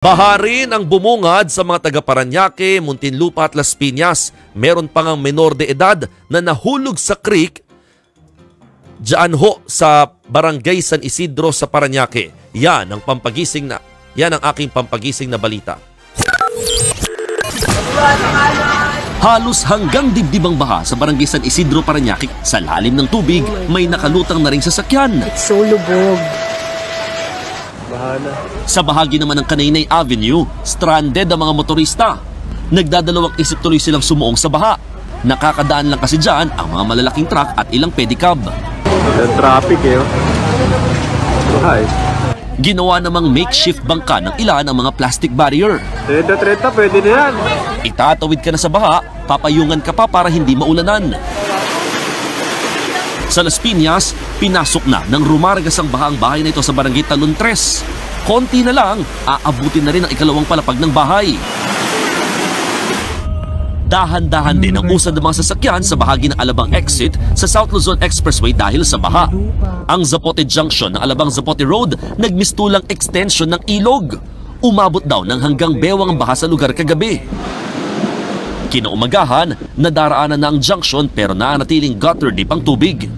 Baha rin ang bumungad sa mga taga Parañaque, Muntinlupa at Las Piñas. Meron pang ang menor de edad na nahulog sa creek diyan ho sa Barangay San Isidro sa Parañaque. Yan ang aking pampagising na balita. Halos hanggang dibdib ang baha sa Barangay San Isidro, Parañaque. Sa lalim ng tubig, may nakalutang na ring sasakyan. It's so lubog. Sa bahagi naman ng Kanaynay Avenue, stranded ang mga motorista. Nagdadalawang isip tuloy silang sumuong sa baha. Nakakadaan lang kasi dyan ang mga malalaking truck at ilang pedicab. Yung traffic Ginawa namang makeshift bangka ng ilan ang mga plastic barrier. 30-30, pwede na yan. Itatawid ka na sa baha, papayungan ka pa para hindi maulanan. Sa Las Piñas, pinasok na ng rumargas ang bahang bahay na ito sa Barangay Talon 3. Konti na lang, aabutin na rin ang ikalawang palapag ng bahay. Dahan-dahan din ang usad ng mga sasakyan sa bahagi ng Alabang Exit sa South Luzon Expressway dahil sa baha. Ang Zapote Junction ng Alabang-Zapote Road nagmistulang extension ng ilog. Umabot daw ng hanggang bewang ang baha sa lugar kagabi. Kinaumagahan, nadaraanan na ang junction pero naanatiling gutter deep ang tubig.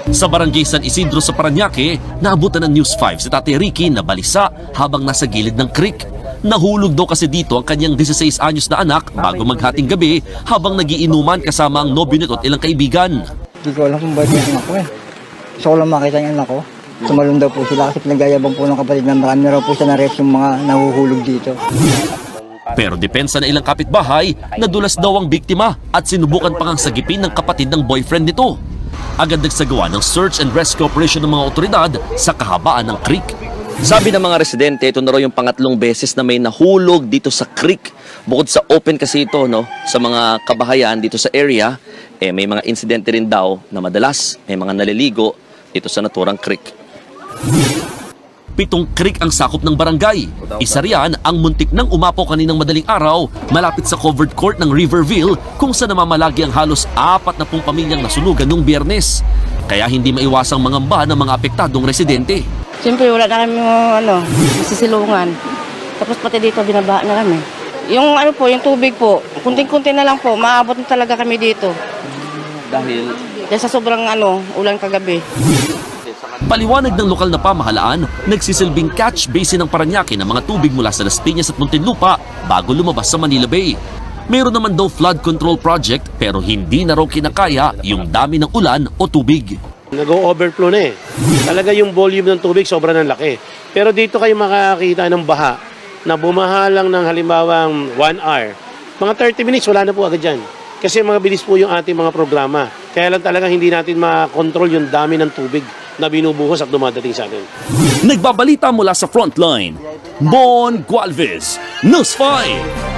Sa Barangay San Isidro sa Parañaque, naabutan ng News 5 si Tatay Ricky na balisa habang nasa gilid ng creek. Nahulog daw kasi dito ang kanyang 16 anyos na anak bago maghating gabi habang nagiinuman kasama ang nobyo nito at ilang kaibigan. Hindi ko alam kung bakit yung anak ko Gusto ko lang makita yung anak ko. Tumalon daw po sila kasi pinagayabang po ng kapatid na marami raw po siya na-arrest yung mga nahuhulog dito. Pero depensa ng ilang kapitbahay, nadulas daw ang biktima at sinubukan pang ang sagipin ng kapatid ng boyfriend nito. Agad nagsagawa ng search and rescue operation ng mga otoridad sa kahabaan ng creek. Sabi ng mga residente, ito na raw yung pangatlong beses na may nahulog dito sa creek. Bukod sa open kasi ito, sa mga kabahayan dito sa area, may mga insidente rin daw na madalas may mga naliligo dito sa naturang creek. 7 creek ang sakop ng barangay. Isa riyan ang muntik nang umapaw kaninang madaling araw malapit sa covered court ng Riverville kung saan namamalagi ang halos 40 pamilyang nasunugan noong Biyernes. Kaya hindi maiwasang mangamba ng mga apektadong residente. Siyempre wala na kami nasisilungan. Tapos pati dito binabaha na kami. Yung yung tubig po, kunting-kunti na lang po, maabot na talaga kami dito. Dahil sa sobrang ulan kagabi. Paliwanag ng lokal na pamahalaan, nagsisilbing catch basin ng Parañaque ng mga tubig mula sa Las Piñas at Muntinlupa bago lumabas sa Manila Bay. Meron naman daw flood control project pero hindi na raw kinakaya yung dami ng ulan o tubig. Nag-overflow na Talaga yung volume ng tubig sobrang laki. Pero dito kayo makakita ng baha na bumaha lang ng halimbawang 1 hour. Mga 30 minutes wala na po agad dyan. Kasi mga bilis po yung ating mga programa. Kaya lang talaga hindi natin makontrol yung dami ng tubig na binubuhos at dumadating sa atin. Nagbabalita mula sa frontline, Bon Gualvez, News 5.